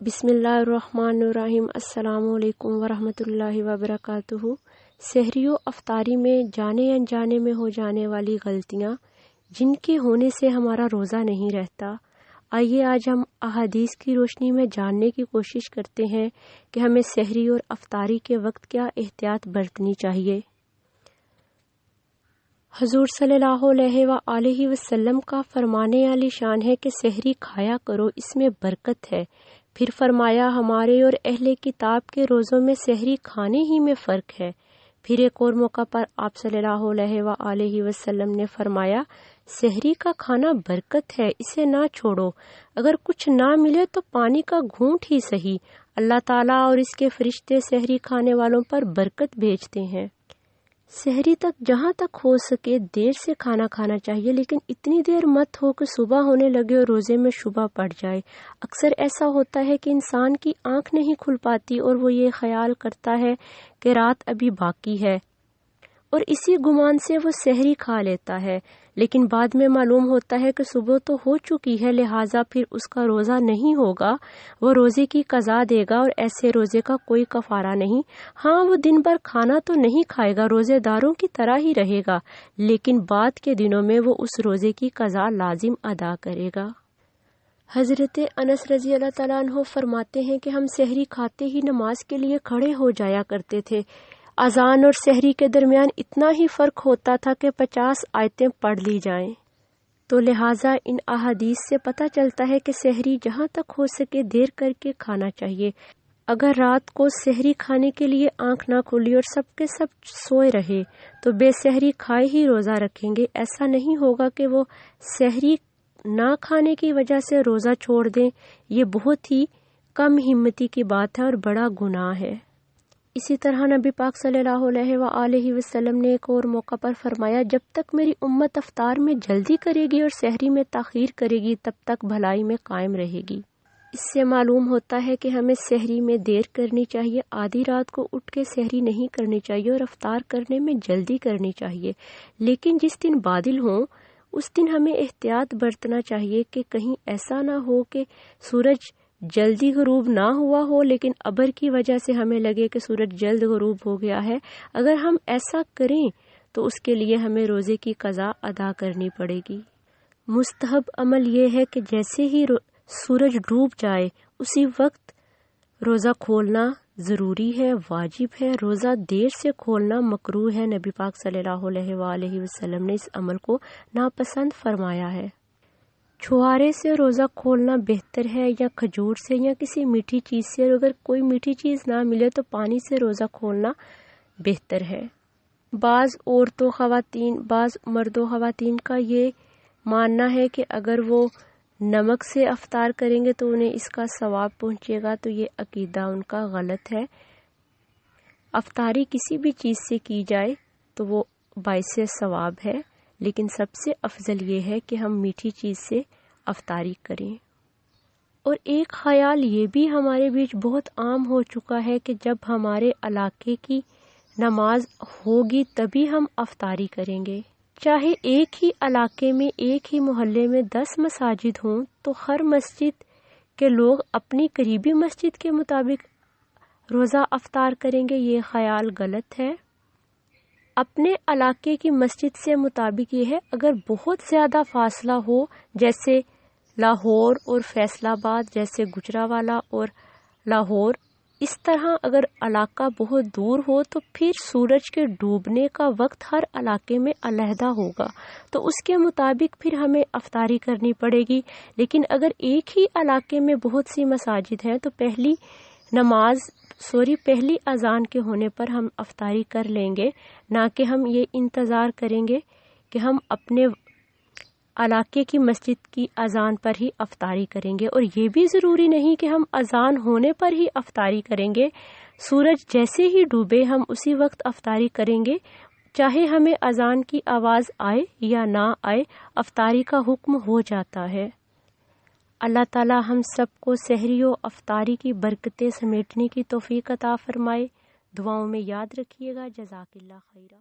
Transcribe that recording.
بسم اللہ الرحمن الرحیم۔ السلام علیکم ورحمۃ اللہ وبرکاتہ۔ سحری و افطاری میں جانے انجانے میں ہو جانے والی غلطیاں جن کے ہونے سے ہمارا روزہ نہیں رہتا، آئیے آج ہم احادیث کی روشنی میں جاننے کی کوشش کرتے ہیں کہ ہمیں سحری اور افطاری کے وقت کیا احتیاط برتنی چاہیے۔ حضور صلی اللہ علیہ وآلہ وسلم کا فرمانے عالی شان ہے کہ سحری کھایا کرو، اس میں برکت ہے۔ پھر فرمایا ہمارے اور اہل کتاب کے روزوں میں سحری کھانے ہی میں فرق ہے۔ پھر ایک اور موقع پر آپ صلی اللہ علیہ وآلہ وسلم نے فرمایا سحری کا کھانا برکت ہے، اسے نہ چھوڑو، اگر کچھ نہ ملے تو پانی کا گھونٹ ہی صحیح، اللہ تعالیٰ اور اس کے فرشتے سحری کھانے والوں پر برکت بھیجتے ہیں۔ سحری تک جہاں تک ہو سکے دیر سے کھانا کھانا چاہیے، لیکن اتنی دیر مت ہو کہ صبح ہونے لگے اور روزے میں شبہ پڑ جائے۔ اکثر ایسا ہوتا ہے کہ انسان کی آنکھ نہیں کھل پاتی اور وہ یہ خیال کرتا ہے کہ رات ابھی باقی ہے اور اسی گمان سے وہ سحری کھا لیتا ہے، لیکن بعد میں معلوم ہوتا ہے کہ صبح تو ہو چکی ہے، لہٰذا پھر اس کا روزہ نہیں ہوگا، وہ روزے کی قضا دے گا اور ایسے روزے کا کوئی کفارہ نہیں۔ ہاں، وہ دن بھر کھانا تو نہیں کھائے گا، روزے داروں کی طرح ہی رہے گا، لیکن بعد کے دنوں میں وہ اس روزے کی قضا لازم ادا کرے گا۔ حضرت انس رضی اللہ تعالیٰ عنہ فرماتے ہیں کہ ہم سحری کھاتے ہی نماز کے لیے کھڑے ہو جایا کرتے تھے۔ اذان اور سحری کے درمیان اتنا ہی فرق ہوتا تھا کہ 50 آیتیں پڑھ لی جائیں۔ تو لہٰذا ان احادیث سے پتہ چلتا ہے کہ سحری جہاں تک ہو سکے دیر کر کے کھانا چاہیے۔ اگر رات کو سحری کھانے کے لیے آنکھ نہ کھلی اور سب کے سب سوئے رہے تو بے سحری کھائے ہی روزہ رکھیں گے۔ ایسا نہیں ہوگا کہ وہ سحری نہ کھانے کی وجہ سے روزہ چھوڑ دیں، یہ بہت ہی کم ہمتی کی بات ہے اور بڑا گناہ ہے۔ اسی طرح نبی پاک صلی اللہ علیہ وآلہ وسلم نے ایک اور موقع پر فرمایا جب تک میری امت افطار میں جلدی کرے گی اور سحری میں تاخیر کرے گی تب تک بھلائی میں قائم رہے گی۔ اس سے معلوم ہوتا ہے کہ ہمیں سحری میں دیر کرنی چاہیے، آدھی رات کو اٹھ کے سحری نہیں کرنی چاہیے اور افطار کرنے میں جلدی کرنی چاہیے، لیکن جس دن بادل ہوں اس دن ہمیں احتیاط برتنا چاہیے کہ کہیں ایسا نہ ہو کہ سورج جلدی غروب نہ ہوا ہو لیکن ابر کی وجہ سے ہمیں لگے کہ سورج جلد غروب ہو گیا ہے۔ اگر ہم ایسا کریں تو اس کے لیے ہمیں روزے کی قضا ادا کرنی پڑے گی۔ مستحب عمل یہ ہے کہ جیسے ہی سورج ڈوب جائے اسی وقت روزہ کھولنا ضروری ہے، واجب ہے۔ روزہ دیر سے کھولنا مکروہ ہے، نبی پاک صلی اللہ علیہ وآلہ وسلم نے اس عمل کو ناپسند فرمایا ہے۔ چھہارے سے روزہ کھولنا بہتر ہے یا کھجور سے یا کسی میٹھی چیز سے، اور اگر کوئی میٹھی چیز نہ ملے تو پانی سے روزہ کھولنا بہتر ہے۔ بعض مرد و خواتین کا یہ ماننا ہے کہ اگر وہ نمک سے افطار کریں گے تو انہیں اس کا ثواب پہنچے گا، تو یہ عقیدہ ان کا غلط ہے۔ افطاری کسی بھی چیز سے کی جائے تو وہ باعث ثواب ہے، لیکن سب سے افضل یہ ہے کہ ہم میٹھی چیز سے افطاری کریں۔ اور ایک خیال یہ بھی ہمارے بیچ بہت عام ہو چکا ہے کہ جب ہمارے علاقے کی نماز ہوگی تبھی ہم افطاری کریں گے۔ چاہے ایک ہی علاقے میں ایک ہی محلے میں 10 مساجد ہوں تو ہر مسجد کے لوگ اپنی قریبی مسجد کے مطابق روزہ افطار کریں گے، یہ خیال غلط ہے۔ اپنے علاقے کی مسجد سے مطابق یہ ہے، اگر بہت زیادہ فاصلہ ہو جیسے لاہور اور فیصل آباد، جیسے گجرانوالہ اور لاہور، اس طرح اگر علاقہ بہت دور ہو تو پھر سورج کے ڈوبنے کا وقت ہر علاقے میں علیحدہ ہوگا، تو اس کے مطابق پھر ہمیں افطاری کرنی پڑے گی۔ لیکن اگر ایک ہی علاقے میں بہت سی مساجد ہیں تو پہلی اذان کے ہونے پر ہم افطاری کر لیں گے، نہ کہ ہم یہ انتظار کریں گے کہ ہم اپنے علاقے کی مسجد کی اذان پر ہی افطاری کریں گے۔ اور یہ بھی ضروری نہیں کہ ہم اذان ہونے پر ہی افطاری کریں گے، سورج جیسے ہی ڈوبے ہم اسی وقت افطاری کریں گے، چاہے ہمیں اذان کی آواز آئے یا نہ آئے، افطاری کا حکم ہو جاتا ہے۔ اللہ تعالی ہم سب کو سحری و افطاری کی برکتیں سمیٹنے کی توفیق عطا فرمائے۔ دعاؤں میں یاد رکھیے گا۔ جزاک اللہ خیرہ۔